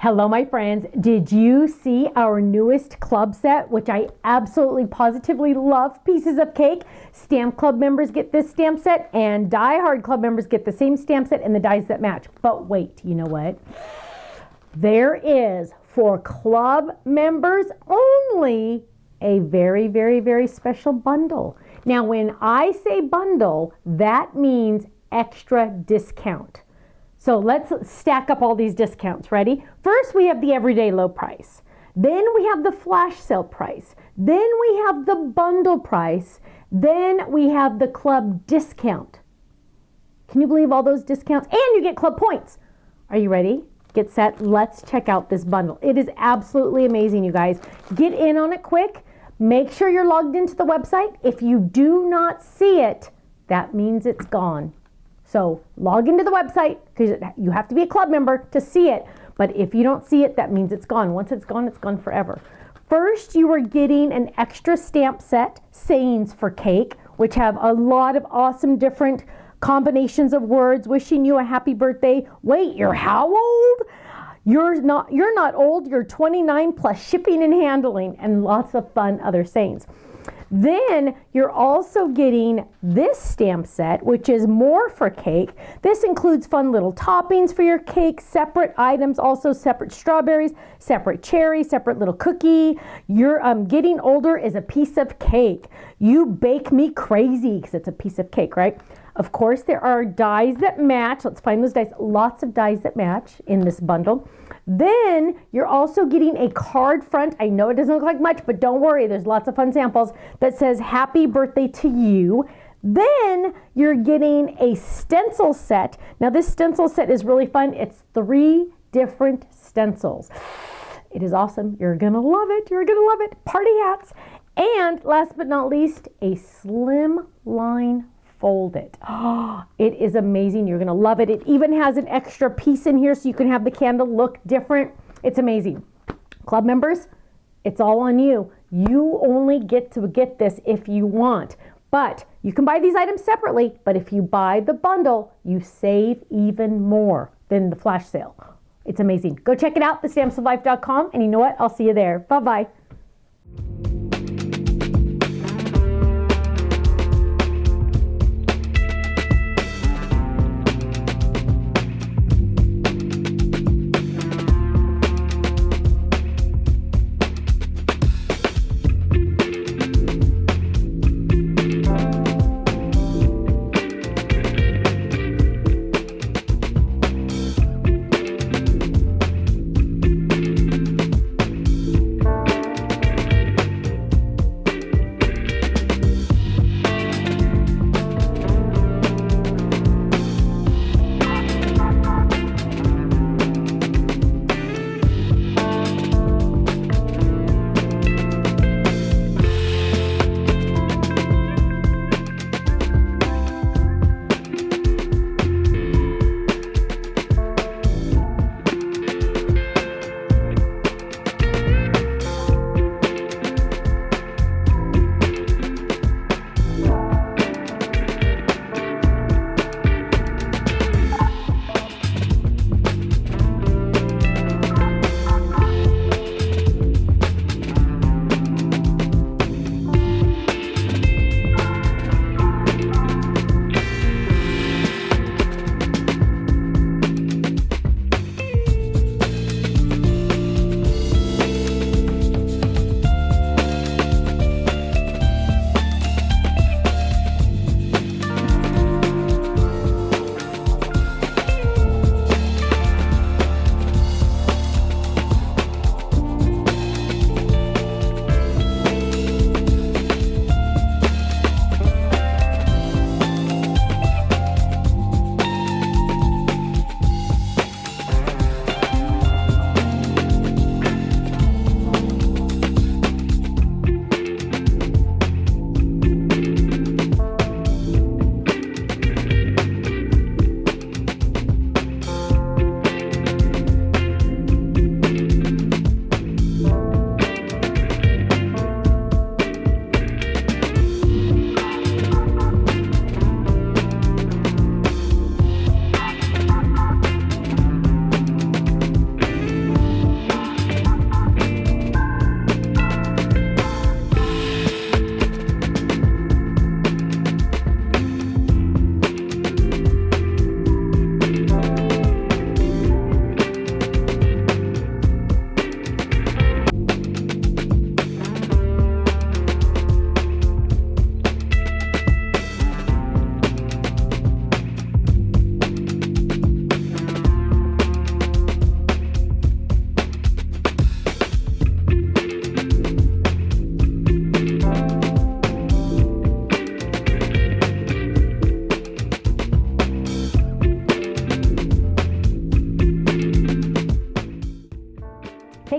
Hello, my friends. Did you see our newest club set, which I absolutely positively love? Pieces of Cake. Stamp Club members get this stamp set, and Die Hard Club members get the same stamp set and the dies that match. But wait, you know what? There is, for club members only, a very, very, very special bundle. Now, when I say bundle, that means extra discount. So let's stack up all these discounts. Ready? First, we have the everyday low price. Then we have the flash sale price. Then we have the bundle price. Then we have the club discount. Can you believe all those discounts? And you get club points. Are you ready? Get set. Let's check out this bundle. It is absolutely amazing, you guys. Get in on it quick. Make sure you're logged into the website. If you do not see it, that means it's gone. So log into the website, because you have to be a club member to see it. But if you don't see it, that means it's gone. Once it's gone forever. First, you are getting an extra stamp set, Sayings for Cake, which have a lot of awesome different combinations of words, wishing you a happy birthday. Wait, you're how old? You're not old, you're 29 plus shipping and handling, and lots of fun other sayings. Then you're also getting this stamp set, which is More for Cake. This includes fun little toppings for your cake, separate items, also separate strawberries, separate cherry, separate little cookie. You're Getting Older is a piece of cake. You bake me crazy, because it's a piece of cake, right? Of course, there are dies that match. Let's find those dies. Lots of dies that match in this bundle. Then you're also getting a card front. I know it doesn't look like much, but don't worry. There's lots of fun samples that says happy birthday to you. Then you're getting a stencil set. Now this stencil set is really fun. It's 3 different stencils. It is awesome. You're going to love it. You're going to love it. Party hats. And last but not least, a Slimline Fold It. Oh, it is amazing. You're going to love it. It even has an extra piece in here so you can have the candle look different. It's amazing. Club members, it's all on you. You only get to get this if you want. But you can buy these items separately, but if you buy the bundle, you save even more than the flash sale. It's amazing. Go check it out, thestampsoflife.com, and you know what? I'll see you there. Bye-bye.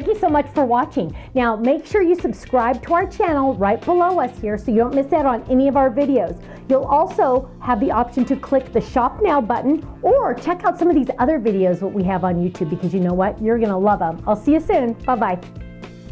thank you so much for watching. Now, make sure you subscribe to our channel right below us here so you don't miss out on any of our videos. You'll also have the option to click the Shop Now button or check out some of these other videos that we have on YouTube, because you know what? You're going to love them. I'll see you soon. Bye-bye.